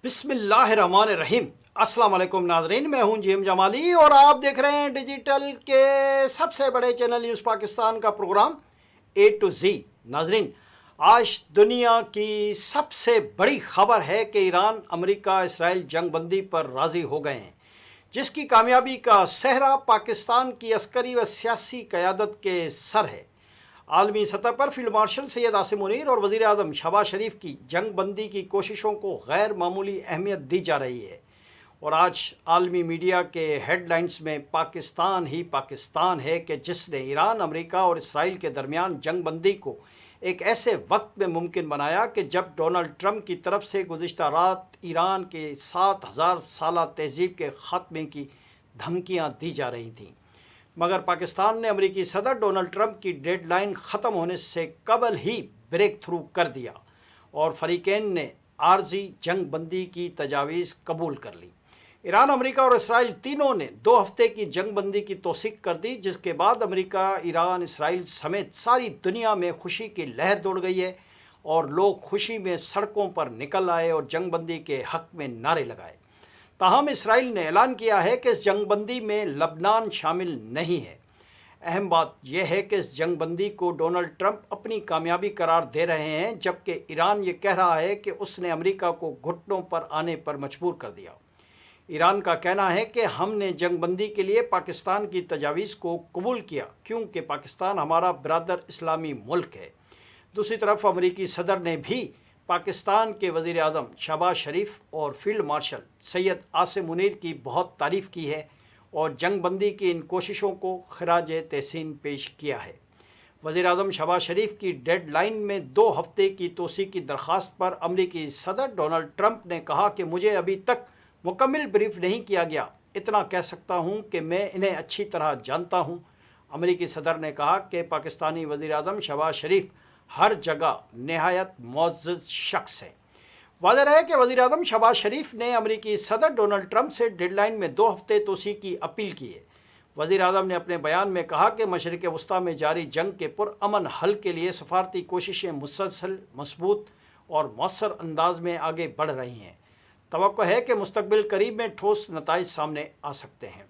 بسم اللہ الرحمن الرحیم۔ السلام علیکم ناظرین، میں ہوں جیم جمالی اور آپ دیکھ رہے ہیں ڈیجیٹل کے سب سے بڑے چینل نیوز پاکستان کا پروگرام اے ٹو زی۔ ناظرین، آج دنیا کی سب سے بڑی خبر ہے کہ ایران امریکہ اسرائیل جنگ بندی پر راضی ہو گئے ہیں، جس کی کامیابی کا سہرا پاکستان کی عسکری و سیاسی قیادت کے سر ہے۔ عالمی سطح پر فیلڈ مارشل سید عاصم منیر اور وزیر اعظم شہباز شریف کی جنگ بندی کی کوششوں کو غیر معمولی اہمیت دی جا رہی ہے، اور آج عالمی میڈیا کے ہیڈ لائنز میں پاکستان ہی پاکستان ہے کہ جس نے ایران، امریکہ اور اسرائیل کے درمیان جنگ بندی کو ایک ایسے وقت میں ممکن بنایا کہ جب ڈونلڈ ٹرمپ کی طرف سے گزشتہ رات ایران کے 7,000 سالہ تہذیب کے خاتمے کی دھمکیاں دی جا رہی تھیں، مگر پاکستان نے امریکی صدر ڈونلڈ ٹرمپ کی ڈیڈ لائن ختم ہونے سے قبل ہی بریک تھرو کر دیا اور فریقین نے عارضی جنگ بندی کی تجاویز قبول کر لی۔ ایران، امریکہ اور اسرائیل تینوں نے 2 ہفتے کی جنگ بندی کی توثیق کر دی، جس کے بعد امریکہ، ایران، اسرائیل سمیت ساری دنیا میں خوشی کی لہر دوڑ گئی ہے اور لوگ خوشی میں سڑکوں پر نکل آئے اور جنگ بندی کے حق میں نعرے لگائے۔ تاہم اسرائیل نے اعلان کیا ہے کہ اس جنگ بندی میں لبنان شامل نہیں ہے۔ اہم بات یہ ہے کہ اس جنگ بندی کو ڈونلڈ ٹرمپ اپنی کامیابی قرار دے رہے ہیں، جبکہ ایران یہ کہہ رہا ہے کہ اس نے امریکہ کو گھٹنوں پر آنے پر مجبور کر دیا۔ ایران کا کہنا ہے کہ ہم نے جنگ بندی کے لیے پاکستان کی تجاویز کو قبول کیا کیونکہ پاکستان ہمارا برادر اسلامی ملک ہے۔ دوسری طرف امریکی صدر نے بھی پاکستان کے وزیر اعظم شہباز شریف اور فیلڈ مارشل سید عاصم منیر کی بہت تعریف کی ہے اور جنگ بندی کی ان کوششوں کو خراج تحسین پیش کیا ہے۔ وزیر اعظم شہباز شریف کی ڈیڈ لائن میں 2 ہفتے کی توسیع کی درخواست پر امریکی صدر ڈونلڈ ٹرمپ نے کہا کہ مجھے ابھی تک مکمل بریف نہیں کیا گیا، اتنا کہہ سکتا ہوں کہ میں انہیں اچھی طرح جانتا ہوں۔ امریکی صدر نے کہا کہ پاکستانی وزیر اعظم شہباز شریف ہر جگہ نہایت معزز شخص ہے۔ واضح ہے کہ وزیر اعظم شہباز شریف نے امریکی صدر ڈونلڈ ٹرمپ سے ڈیڈ لائن میں 2 ہفتے توسیع کی اپیل کی ہے۔ وزیر اعظم نے اپنے بیان میں کہا کہ مشرق وسطیٰ میں جاری جنگ کے پرامن حل کے لیے سفارتی کوششیں مسلسل، مضبوط اور مؤثر انداز میں آگے بڑھ رہی ہیں۔ توقع ہے کہ مستقبل قریب میں ٹھوس نتائج سامنے آ سکتے ہیں۔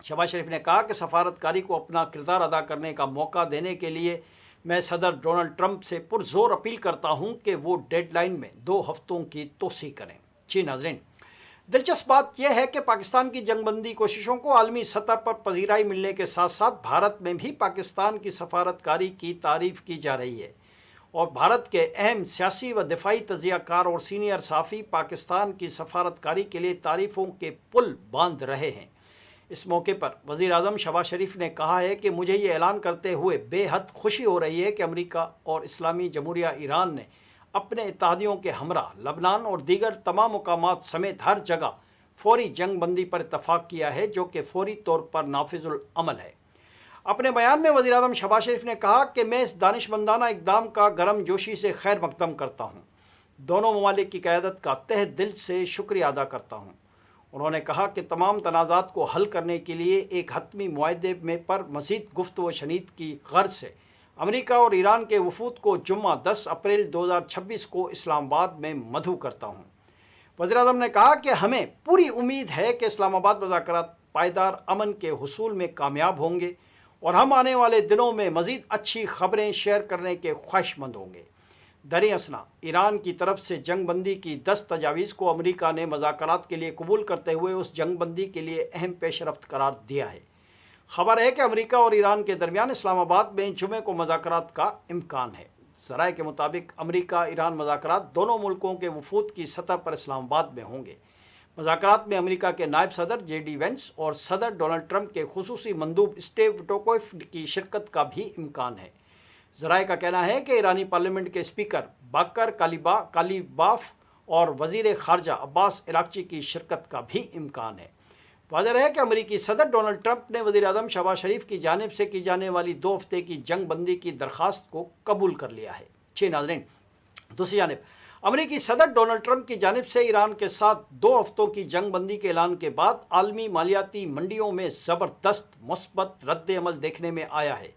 شہباز شریف نے کہا کہ سفارتکاری کو اپنا کردار ادا کرنے کا موقع دینے کے لیے میں صدر ڈونلڈ ٹرمپ سے پرزور اپیل کرتا ہوں کہ وہ ڈیڈ لائن میں 2 ہفتوں کی توسیع کریں۔ جی ناظرین، دلچسپ بات یہ ہے کہ پاکستان کی جنگ بندی کوششوں کو عالمی سطح پر پذیرائی ملنے کے ساتھ ساتھ بھارت میں بھی پاکستان کی سفارتکاری کی تعریف کی جا رہی ہے، اور بھارت کے اہم سیاسی و دفاعی تجزیہ کار اور سینئر صحافی پاکستان کی سفارتکاری کے لیے تعریفوں کے پل باندھ رہے ہیں۔ اس موقع پر وزیر اعظم شہباز شریف نے کہا ہے کہ مجھے یہ اعلان کرتے ہوئے بے حد خوشی ہو رہی ہے کہ امریکہ اور اسلامی جمہوریہ ایران نے اپنے اتحادیوں کے ہمراہ لبنان اور دیگر تمام مقامات سمیت ہر جگہ فوری جنگ بندی پر اتفاق کیا ہے، جو کہ فوری طور پر نافذ العمل ہے۔ اپنے بیان میں وزیر اعظم شہباز شریف نے کہا کہ میں اس دانشمندانہ اقدام کا گرم جوشی سے خیر مقدم کرتا ہوں، دونوں ممالک کی قیادت کا تہ دل سے شکریہ ادا کرتا ہوں۔ انہوں نے کہا کہ تمام تنازعات کو حل کرنے کے لیے ایک حتمی معاہدے میں پر مزید گفت و شنید کی غرض سے امریکہ اور ایران کے وفود کو جمعہ 10 اپریل 2026 کو اسلام آباد میں مدعو کرتا ہوں۔ وزیر اعظم نے کہا کہ ہمیں پوری امید ہے کہ اسلام آباد مذاکرات پائیدار امن کے حصول میں کامیاب ہوں گے اور ہم آنے والے دنوں میں مزید اچھی خبریں شیئر کرنے کے خواہش مند ہوں گے۔ دریں اثنا ایران کی طرف سے جنگ بندی کی 10 تجاویز کو امریکہ نے مذاکرات کے لیے قبول کرتے ہوئے اس جنگ بندی کے لیے اہم پیش رفت قرار دیا ہے۔ خبر ہے کہ امریکہ اور ایران کے درمیان اسلام آباد میں جمعے کو مذاکرات کا امکان ہے۔ ذرائع کے مطابق امریکہ ایران مذاکرات دونوں ملکوں کے وفود کی سطح پر اسلام آباد میں ہوں گے۔ مذاکرات میں امریکہ کے نائب صدر جے ڈی وینس اور صدر ڈونلڈ ٹرمپ کے خصوصی مندوب اسٹیو وٹکوف کی شرکت کا بھی امکان ہے۔ ذرائع کا کہنا ہے کہ ایرانی پارلیمنٹ کے اسپیکر باکر کالیباف اور وزیر خارجہ عباس اراغچی کی شرکت کا بھی امکان ہے۔ واضح ہے کہ امریکی صدر ڈونلڈ ٹرمپ نے وزیر اعظم شہباز شریف کی جانب سے کی جانے والی 2 ہفتے کی جنگ بندی کی درخواست کو قبول کر لیا ہے۔ ناظرین، دوسری جانب امریکی صدر ڈونلڈ ٹرمپ کی جانب سے ایران کے ساتھ 2 ہفتوں کی جنگ بندی کے اعلان کے بعد عالمی مالیاتی منڈیوں میں زبردست مثبت رد عمل دیکھنے میں آیا ہے۔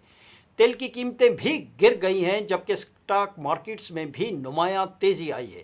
تیل کی قیمتیں بھی گر گئی ہیں، جبکہ اسٹاک مارکیٹس میں بھی نمایاں تیزی آئی ہے۔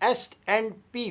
S&P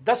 10